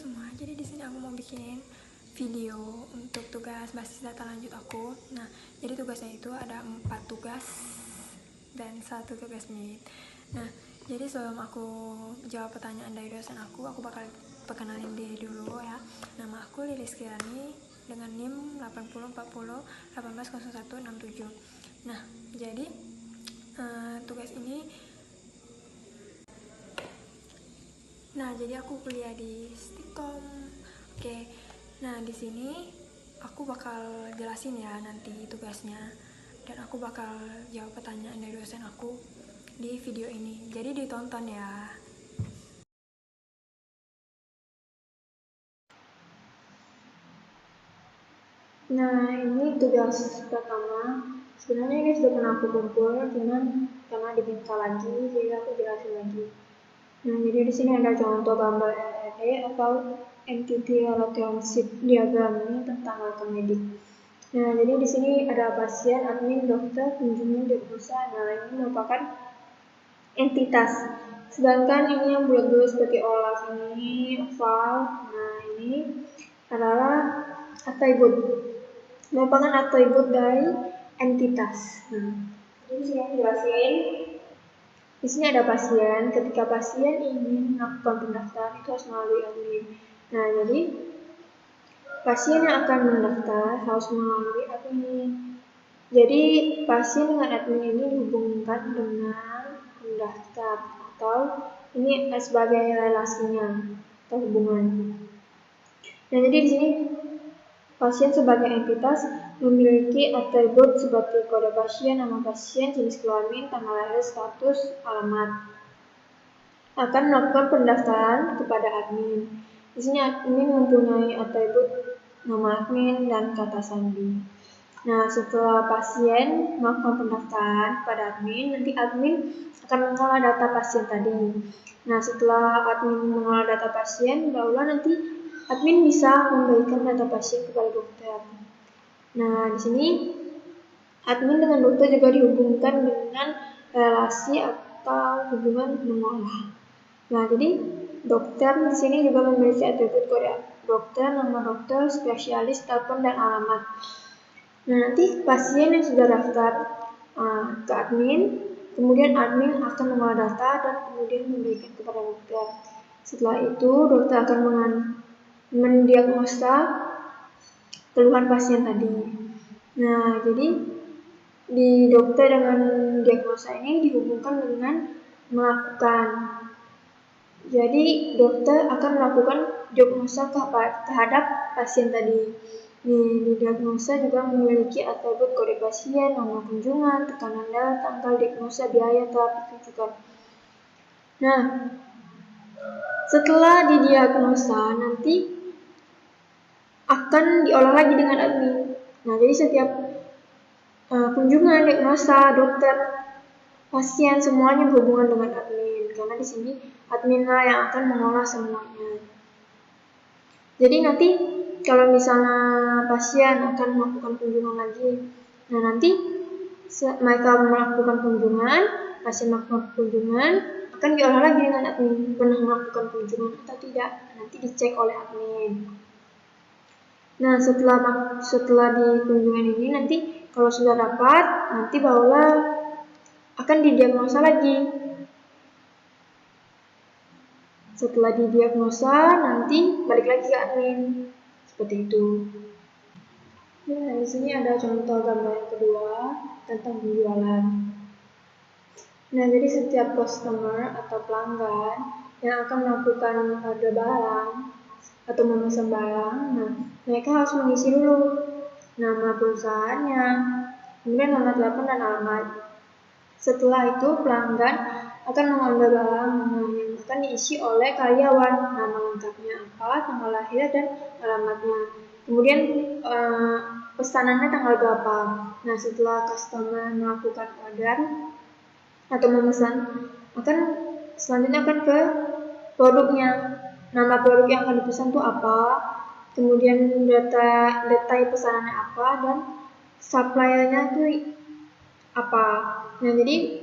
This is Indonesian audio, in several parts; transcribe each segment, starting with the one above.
semua, jadi di sini aku mau bikin video untuk tugas basis data lanjut aku. Nah, jadi tugasnya itu ada 4 tugas dan 1 tugas mid. Nah, jadi sebelum aku jawab pertanyaan dari dosen aku bakal perkenalin diri dulu ya. Nama aku Lilis Kirani dengan NIM 8040180167. Nah, jadi tugas ini jadi aku kuliah di Stikom. Oke. Nah, di sini aku bakal jelasin ya nanti tugasnya, dan aku bakal jawab pertanyaan dari dosen aku di video ini. Jadi ditonton ya. Nah, ini tugas pertama. Sebenarnya ini sudah pernah aku kumpul, cuman karena diminta lagi, jadi aku jelasin lagi. Nah, jadi di sini ada contoh gambar RRD atau Entity Relationship Diagram, ini tentang rekam medik. Nah, jadi di sini ada pasien, admin, dokter, kunjungan, diagnosa. Nah, ini merupakan entitas. Sedangkan ini yang bulat-bulat seperti olah ini, oval. Nah, ini adalah atribut. Merupakan atribut dari entitas. Jadi di sini aku jelasin. Di sini ada pasien. Ketika pasien ingin melakukan pendaftaran itu harus melalui admin. Nah, jadi pasien yang akan mendaftar harus melalui admin. Jadi pasien dengan admin ini dihubungkan dengan pendaftar atau ini sebagai relasinya atau hubungan. Nah, jadi di sini pasien sebagai entitas memiliki atribut seperti kode pasien, nama pasien, jenis kelamin, tanggal lahir, status, alamat. Akan melakukan pendaftaran kepada admin. Di sini admin mempunyai atribut nama admin dan kata sandi. Nah, setelah pasien melakukan pendaftaran pada admin, nanti admin akan mengolah data pasien tadi. Nah, setelah admin mengolah data pasien, barulah nanti admin bisa memberikan data pasien kepada dokter. Nah, di sini admin dengan dokter juga dihubungkan dengan relasi atau hubungan mengolah. Nah, jadi dokter di sini juga memiliki atribut kode dokter, nama dokter, spesialis, telepon, dan alamat. Nah, nanti pasien yang sudah daftar ke admin, kemudian admin akan mengolah data dan kemudian memberikan kepada dokter. Setelah itu, dokter akan mendiagnosa keluhan pasien tadi. Nah, jadi di dokter dengan diagnosa ini dihubungkan dengan melakukan. Jadi dokter akan melakukan diagnosa terhadap pasien tadi. Di diagnosa juga memiliki atribut kode pasien, nama kunjungan, tekanan darah, tanggal diagnosa, biaya, terapi rujukan. Nah, setelah didiagnosa nanti akan diolah lagi dengan admin. Nah, jadi setiap kunjungan, diagnosa, dokter, pasien semuanya berhubungan dengan admin, karena di sini adminlah yang akan mengolah semuanya. Jadi nanti kalau misalnya pasien akan melakukan kunjungan lagi, nah nanti mereka melakukan kunjungan, pasien melakukan kunjungan, akan diolah lagi dengan admin, pernah melakukan kunjungan atau tidak, nanti dicek oleh admin. Nah, setelah di kunjungan ini nanti kalau sudah dapat, nanti barulah akan didiagnosa lagi. Setelah didiagnosa, nanti balik lagi ke admin. Seperti itu. Nah, di sini ada contoh gambar yang kedua tentang penjualan. Nah, jadi setiap customer atau pelanggan yang akan melakukan order barang atau memesan barang, nah mereka harus mengisi dulu nama perusahaannya, kemudian nomor telepon dan alamat. Setelah itu pelanggan akan mengambil barang yang akan diisi oleh karyawan, nama lengkapnya apa, tanggal lahir dan alamatnya. Kemudian pesanannya tanggal berapa. Nah, setelah customer melakukan order atau memesan, selanjutnya akan ke produknya. Nama produk yang akan dipesan itu apa, kemudian detail pesanannya apa, dan suppliernya itu apa. Nah, jadi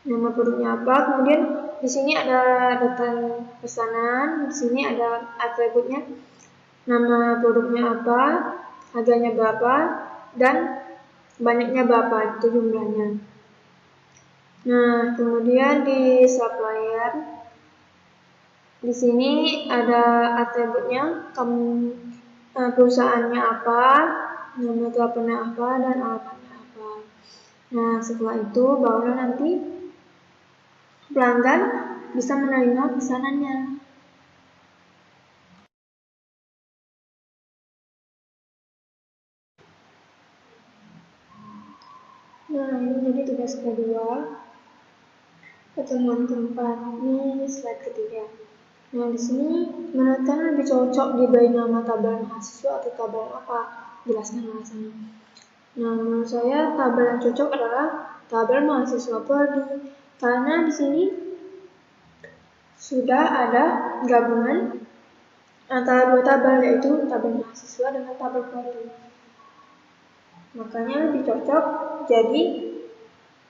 nama produknya apa, kemudian di sini ada data pesanan, di sini ada atributnya, nama produknya apa, harganya berapa, dan banyaknya berapa, itu jumlahnya. Nah, kemudian di supplier, di sini ada atributnya, perusahaannya apa, nama teleponnya apa, dan alamatnya apa. Nah, setelah itu barulah nanti pelanggan bisa menerima pesanannya. Nah, ini jadi tugas kedua. Pertemuan keempat, ini slide ketiga. Nah, di sini menurut kalian lebih cocok diberi nama tabel mahasiswa atau tabel apa? Jelaskan alasannya. Nah, menurut saya tabel yang cocok adalah tabel mahasiswa prodi, karena di sini sudah ada gabungan antara dua tabel, yaitu tabel mahasiswa dengan tabel prodi. Makanya lebih cocok jadi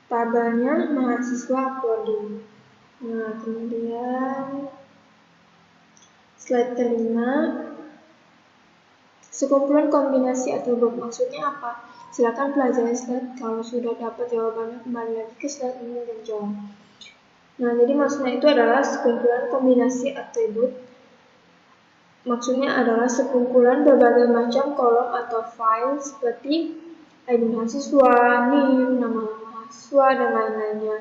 tabelnya mahasiswa prodi. Nah, kemudian slide kelima, sekumpulan kombinasi atribut maksudnya apa? Silakan pelajari slide. Kalau sudah dapat jawabannya, kembali lagi ke slide ini dan jawab. Nah, jadi maksudnya itu adalah sekumpulan kombinasi atribut. Maksudnya adalah sekumpulan berbagai macam kolom atau file seperti ID mahasiswa, NIM, nama mahasiswa, dan lain-lainnya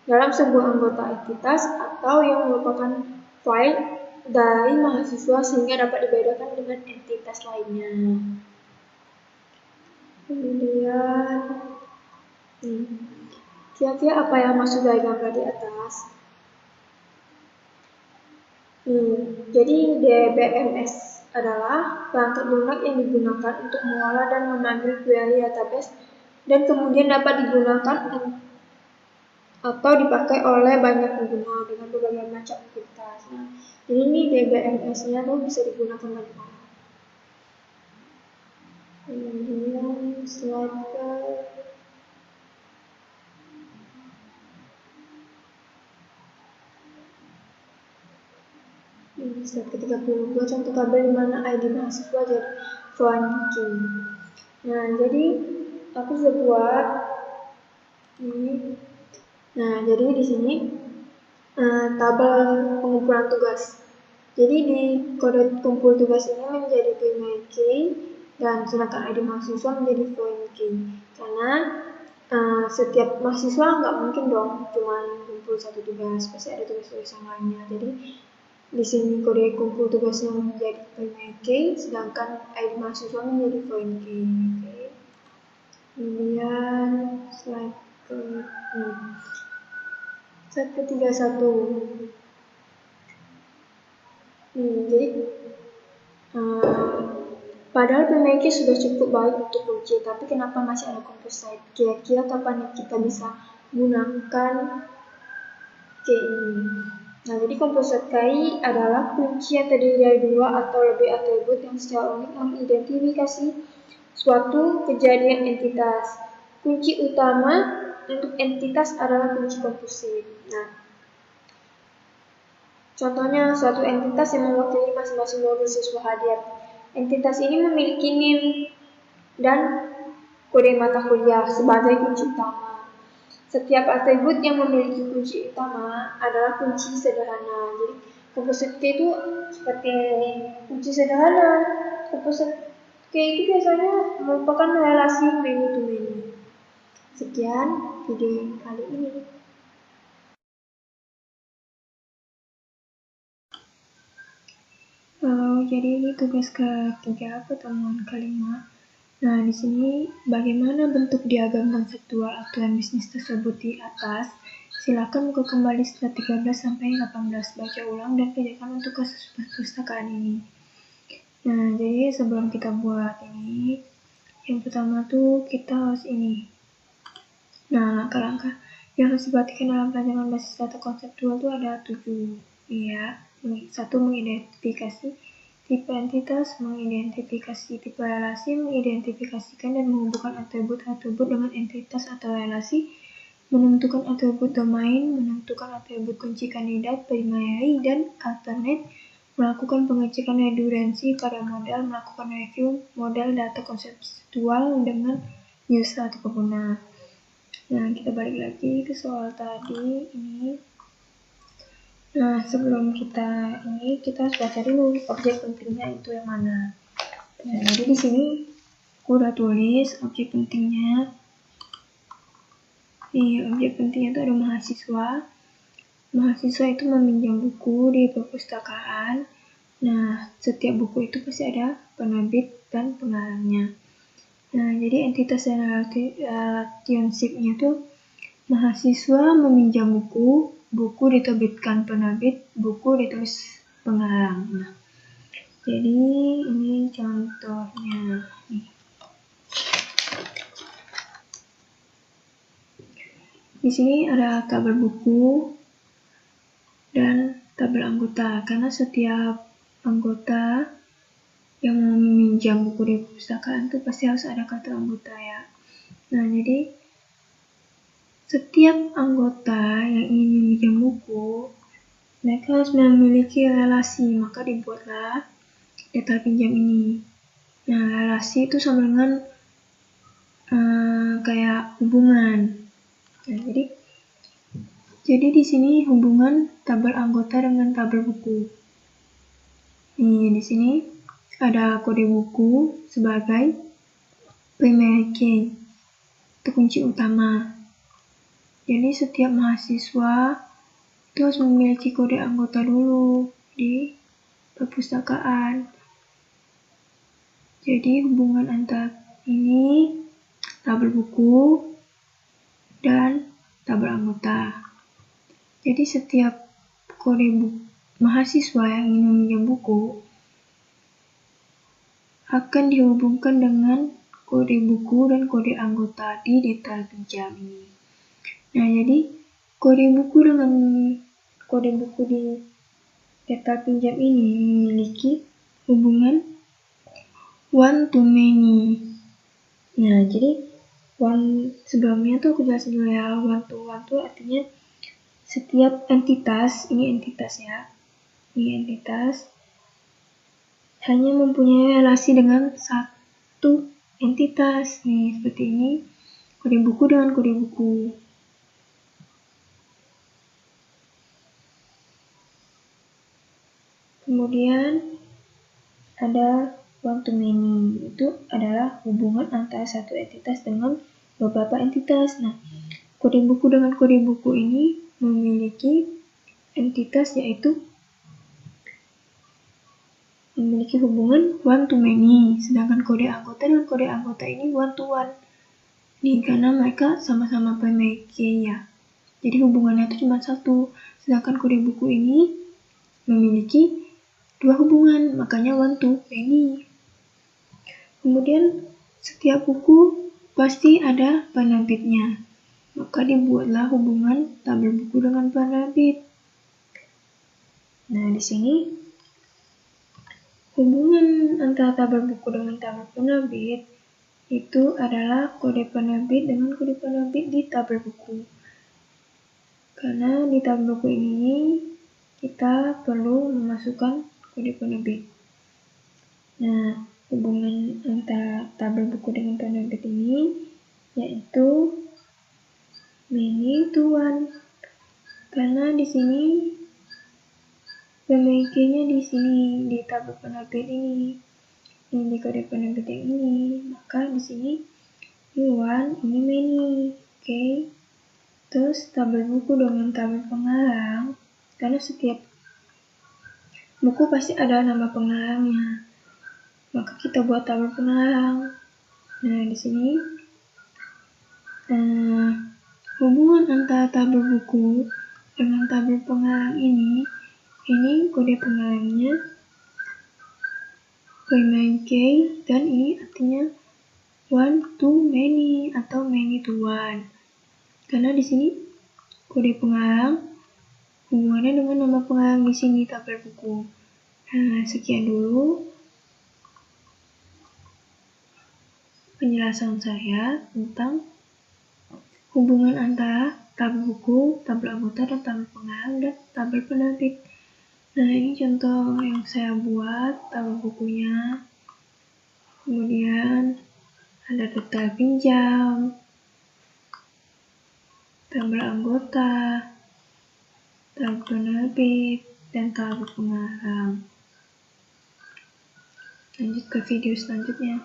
dalam sebuah anggota entitas atau yang merupakan file dari mahasiswa sehingga dapat dibedakan dengan entitas lainnya. Kemudian, kira-kira apa yang maksud dari gambar di atas? Jadi DBMS adalah perangkat lunak yang digunakan untuk mengolah dan memanggil query database dan kemudian dapat digunakan atau dipakai oleh banyak pengguna dengan berbagai macam aktivitas. Nah, jadi ini DBMS-nya tuh bisa digunakan banyak orang. Kemudian slide ke slide ke-32, contoh tabel di mana ID mahasiswa jadi foreign key. Nah, jadi aku sudah buat ini. Nah, jadi di sini tabel pengumpulan tugas. Jadi di kode kumpul tugas ini menjadi primary key dan sedangkan ID mahasiswa menjadi foreign key. Karena setiap mahasiswa nggak mungkin dong cuma kumpul satu tugas, pasti ada tugas-tugas yang lainnya. Jadi di sini kode kumpul tugasnya menjadi primary key, sedangkan ID mahasiswa menjadi foreign key. Okay. Kemudian slide ke-31. Jadi padahal primary key sudah cukup baik untuk kunci, tapi kenapa masih ada composite? Kira-kira kapan kita bisa gunakan key ini? Nah, jadi composite key adalah kunci yang terdiri dari dua atau lebih atribut yang secara unik mengidentifikasi suatu kejadian entitas. Kunci utama untuk entitas adalah kunci komposit. Nah, contohnya suatu entitas yang mewakili masing-masing modul siswa hadir. Entitas ini memiliki NIM dan kode mata kuliah sebagai kunci utama. Setiap atribut yang memiliki kunci utama adalah kunci sederhana. Jadi komposit key itu seperti kunci sederhana. Komposit key itu biasanya merupakan relasi many to many. Sekian video kali ini. Jadi ini tugas ketiga, pertemuan kelima. Nah, di sini bagaimana bentuk diagram konseptual aturan bisnis tersebut di atas? Silakan buka kembali slide 13 sampai 18, baca ulang dan kerjakan untuk kasus perpustakaan ini. Nah, jadi sebelum kita buat ini, yang pertama tuh kita harus ini. Nah, langkah-langkah yang harus diperhatikan dalam pelajaran basis data konseptual itu ada 7, ya. 1. Mengidentifikasi tipe entitas, mengidentifikasi tipe relasi, mengidentifikasikan dan menghubungkan atribut-atribut dengan entitas atau relasi, menentukan atribut domain, menentukan atribut kunci kandidat, primary, dan alternate, melakukan pengecekan redundansi pada model, melakukan review model data konseptual dengan user atau pengguna. Nah, kita balik lagi ke soal tadi ini. Nah, sebelum kita harus baca dulu objek pentingnya itu yang mana. Nah, jadi di sini aku udah tulis objek pentingnya. Objek pentingnya itu ada mahasiswa. Mahasiswa itu meminjam buku di perpustakaan. Nah, setiap buku itu pasti ada penerbit dan pengarangnya. Nah, jadi entitas dan relationship-nya tuh mahasiswa meminjam buku, buku diterbitkan penerbit, buku ditulis pengarang. Nah, jadi ini contohnya. Di sini ada tabel buku dan tabel anggota, karena setiap anggota yang mau meminjam buku di perpustakaan itu pasti harus ada kartu anggota ya. Nah, jadi setiap anggota yang ingin meminjam buku, mereka harus memiliki relasi, maka dibuatlah data pinjam ini. Nah, relasi itu sama dengan kayak hubungan. Nah, jadi di sini hubungan tabel anggota dengan tabel buku. Nih, di sini ada kode buku sebagai primary key, itu kunci utama. Jadi setiap mahasiswa itu harus memiliki kode anggota dulu di perpustakaan. Jadi hubungan antara ini tabel buku dan tabel anggota. Jadi setiap kode mahasiswa yang ingin meminjam buku akan dihubungkan dengan kode buku dan kode anggota di data pinjam ini. Nah, jadi kode buku dengan kode buku di data pinjam ini memiliki hubungan one to many. Nah, jadi sebelumnya tuh aku jelasin dulu ya. One to one tuh artinya setiap entitas, ini entitas ya. Ini entitas hanya mempunyai relasi dengan satu entitas. Nih, seperti ini. Kode buku dengan kode buku. Kemudian ada one to many, itu adalah hubungan antara satu entitas dengan beberapa entitas. Nah, kode buku dengan kode buku ini memiliki entitas yaitu memiliki hubungan one to many, sedangkan kode anggota dengan kode anggota ini one to one. Nih, karena mereka sama-sama primary key ya. Jadi hubungannya itu cuma satu, sedangkan kode buku ini memiliki dua hubungan, makanya one to many. Kemudian setiap buku pasti ada penerbitnya, maka dibuatlah hubungan tabel buku dengan penerbit. Nah, di sini hubungan antara tabel buku dengan tabel penerbit itu adalah kode penerbit dengan kode penerbit di tabel buku. Karena di tabel buku ini kita perlu memasukkan kode penerbit. Nah, hubungan antara tabel buku dengan penerbit ini yaitu many to one. Karena di sini PMIK-nya di sini di tabel penerbit ini. Ini di kode penerbit yang ini. Maka di sini ini one, ini many. Oke. Terus tabel buku dengan tabel pengarang, karena setiap buku pasti ada nama pengarangnya. Maka kita buat tabel pengarang. Nah, di sini hubungan antara tabel buku dengan tabel pengarang ini kode pengarangnya primary key, dan ini artinya one to many atau many to one. Karena di sini kode pengarang hubungannya dengan nama pengarang di sini tabel buku. Nah, sekian dulu penjelasan saya tentang hubungan antara tabel buku, tabel anggota, dan tabel pengarang, dan tabel penerbit. Nah, ini contoh yang saya buat, tabel bukunya. Kemudian ada detail pinjam, tabel anggota, tabel penerbit, dan tabel pengarang. Lanjut ke video selanjutnya.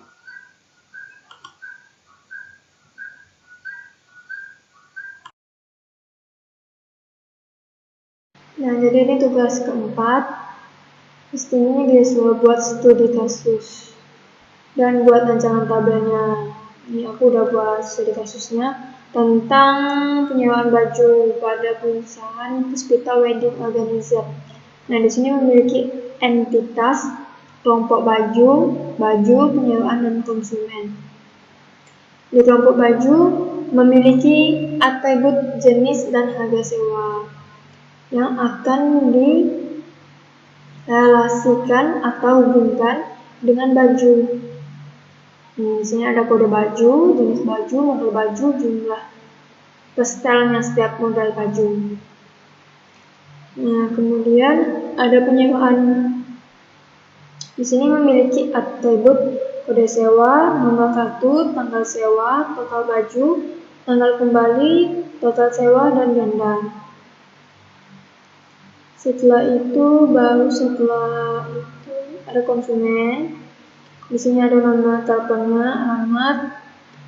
Nah, jadi ini tugas keempat. Pastinya dia sudah buat studi kasus dan buat rancangan tabelnya. Ini aku udah buat studi kasusnya tentang penyewaan baju pada perusahaan Puspita Wedding Organizer. Nah, di sini memiliki entitas kelompok baju, penyewaan, dan konsumen. Di kelompok baju memiliki atribut jenis dan harga sewa yang akan direlasikan atau hubungkan dengan baju. Di sini ada kode baju, jenis baju, model baju, jumlah pestelnya setiap model baju. Nah, kemudian ada penyewaan. Di sini memiliki atribut kode sewa, nomor kartu, tanggal sewa, total baju, tanggal kembali, total sewa, dan ganda. Setelah itu ada konsumen. Di sini ada nomor teleponnya, alamat,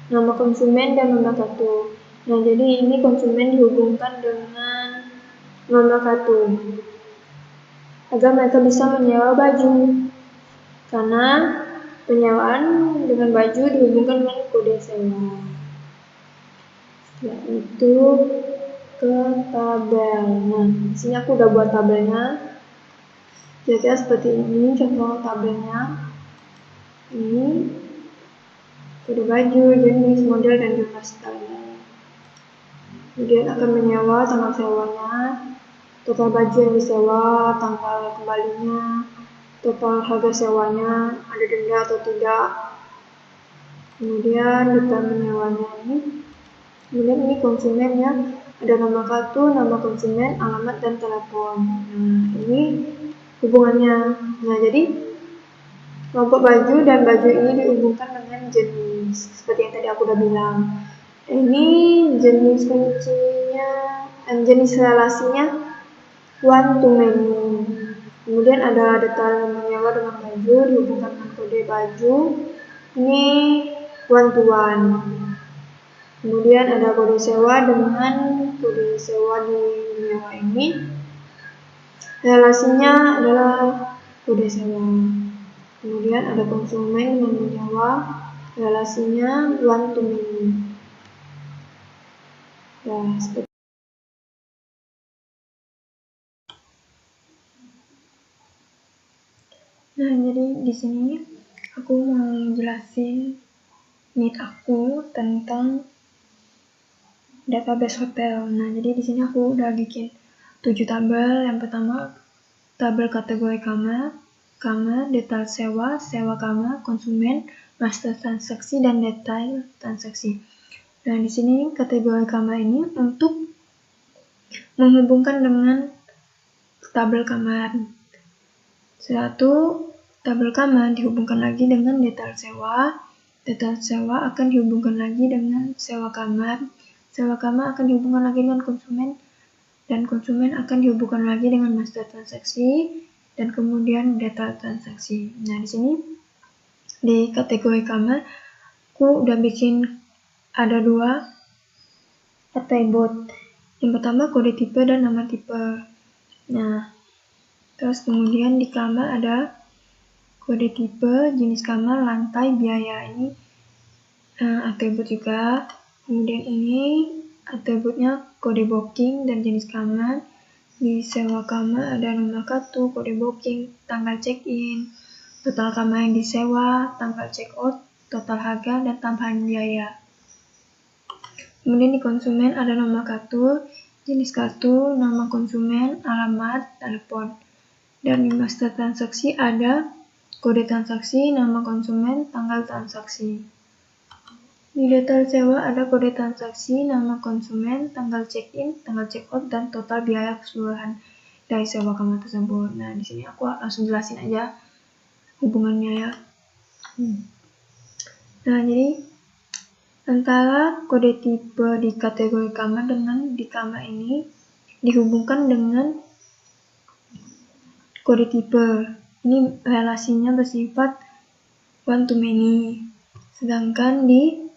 nama konsumen, dan nomor kartu. Nah, jadi ini konsumen dihubungkan dengan nomor kartu agar mereka bisa menyewa baju. Karena penyewaan dengan baju dihubungkan dengan kode sewa. Setelah itu ke tabel. Nah, di sini aku udah buat tabelnya. Kira-kira seperti ini contoh tabelnya. Ini kode baju, jenis, model, dan jumlah style. Kemudian akan menyewa, tanggal sewanya, total baju yang disewa, tanggal kembalinya, total harga sewanya, ada denda atau tidak. Kemudian detail menyewanya ini. Kemudian ini konsumennya, ada nama kartu, nama konsumen, alamat, dan telepon. Nah, ini hubungannya. Nah, jadi kelompok baju dan baju ini dihubungkan dengan jenis, seperti yang tadi aku udah bilang. Ini jenis kuncinya, jenis relasinya one to many. Kemudian ada detail menyewa dengan baju dihubungkan dengan kode baju. Ini one to one. Kemudian ada kode sewa dengan kode sewa di menyewa ini. Relasinya adalah kode sewa. Kemudian ada konsumen dengan menyewa, relasinya one to many. Nah, seperti jadi di sini aku mau jelasin need aku tentang database hotel. Nah, jadi di sini aku udah bikin 7 tabel. Yang pertama, tabel kategori kamar, detail sewa, sewa kamar, konsumen, master transaksi, dan detail transaksi. Nah, di sini kategori kamar ini untuk menghubungkan dengan tabel kamar. Satu tabel kamar dihubungkan lagi dengan detail sewa. Detail sewa akan dihubungkan lagi dengan sewa kamar. Sewa kamar akan dihubungkan lagi dengan konsumen, dan konsumen akan dihubungkan lagi dengan master transaksi, dan kemudian detail transaksi. Nah, di sini di kategori kamar aku udah bikin ada 2 atribut. Yang pertama kode tipe dan nama tipe. Nah, terus kemudian di kamar ada kode tipe, jenis kamar, lantai, biaya. Ini atribut juga. Kemudian ini atributnya kode booking dan jenis kamar. Di sewa kamar ada nomor kartu, kode booking, tanggal check-in, total kamar yang disewa, tanggal check-out, total harga, dan tambahan biaya. Kemudian di konsumen ada nomor kartu, jenis kartu, nama konsumen, alamat, telepon. Dan di master transaksi ada kode transaksi, nama konsumen, tanggal transaksi. Di detail sewa ada kode transaksi, nama konsumen, tanggal check-in, tanggal check-out, dan total biaya keseluruhan dari sewa kamar tersebut. Nah, di sini aku langsung jelasin aja hubungannya ya. Nah, jadi antara kode tipe di kategori kamar dengan di kamar ini dihubungkan dengan kode tipe. Ini relasinya bersifat one to many. Sedangkan di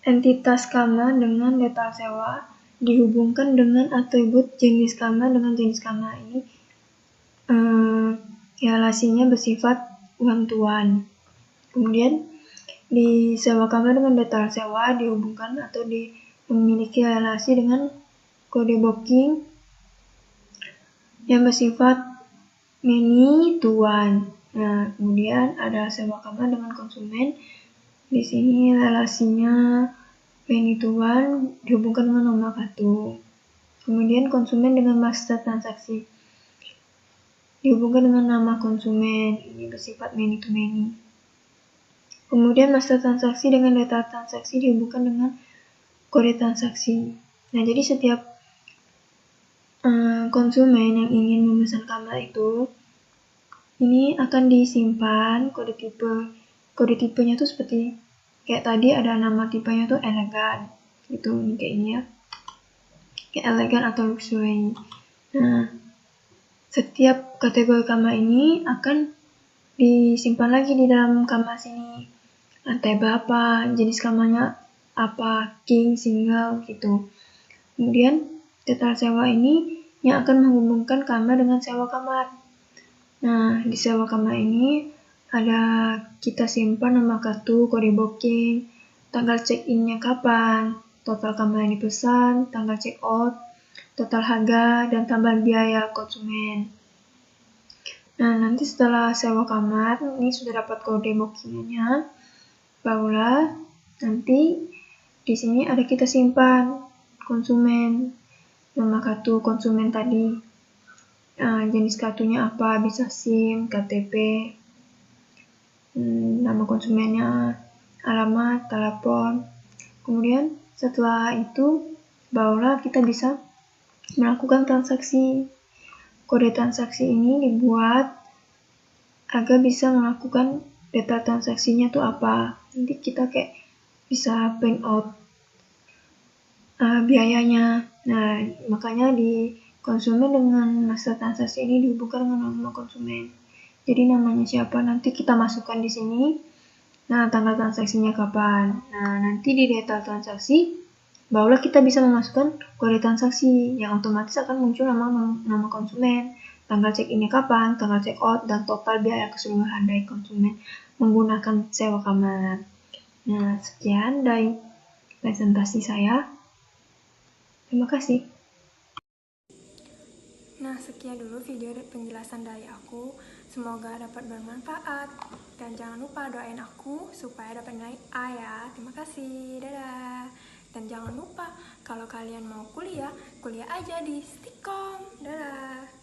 entitas kamar dengan detail sewa dihubungkan dengan atribut jenis kamar dengan jenis kamar. Ini relasinya bersifat one to one. Kemudian di sewa kamar dengan detail sewa dihubungkan atau memiliki relasi dengan kode booking yang bersifat many to one. Nah, kemudian ada sewa kamar dengan konsumen. Di sini relasinya many to one dihubungkan dengan nomor kartu. Kemudian konsumen dengan master transaksi dihubungkan dengan nama konsumen. Ini bersifat many to many. Kemudian master transaksi dengan data transaksi dihubungkan dengan kode transaksi. Nah, jadi setiap konsumen yang ingin memesan kamar itu, ini akan disimpan kode tipe. Kode tipenya tuh seperti kayak tadi ada nama tipenya tuh elegan, gitu, ini kayak ini ya, kayak elegan atau luxury. Nah, setiap kategori kamar ini akan disimpan lagi di dalam kamar sini. Lantai berapa, jenis kamarnya apa, king, single, gitu. Kemudian detail sewa ini yang akan menghubungkan kamar dengan sewa kamar. Nah, di sewa kamar ini ada kita simpan nomor kartu, kode booking, tanggal check-in-nya kapan, total kamar yang dipesan, tanggal check-out, total harga, dan tambahan biaya konsumen. Nah, nanti setelah sewa kamar, ini sudah dapat kode booking-nya, barulah nanti di sini ada kita simpan konsumen, nomor kartu konsumen tadi, jenis kartunya apa, bisa SIM, KTP, nama konsumennya, alamat, telepon. Kemudian setelah itu barulah kita bisa melakukan transaksi. Kode transaksi ini dibuat agar bisa melakukan data transaksinya tuh apa. Nanti kita kayak bisa print out biayanya. Nah, makanya di konsumen dengan master transaksi ini dihubungkan dengan nama konsumen. Jadi namanya siapa nanti kita masukkan di sini. Nah, tanggal transaksinya kapan. Nah, nanti di data transaksi barulah kita bisa memasukkan kode transaksi yang otomatis akan muncul nama konsumen, tanggal check-in-nya kapan, tanggal check-out, dan total biaya keseluruhan dari konsumen menggunakan sewa kamar. Nah, sekian dari presentasi saya. Terima kasih. Nah, sekian dulu video penjelasan dari aku. Semoga dapat bermanfaat. Dan jangan lupa doain aku supaya dapat nilai A ya. Terima kasih. Dadah. Dan jangan lupa kalau kalian mau kuliah, kuliah aja di Stikom. Dadah.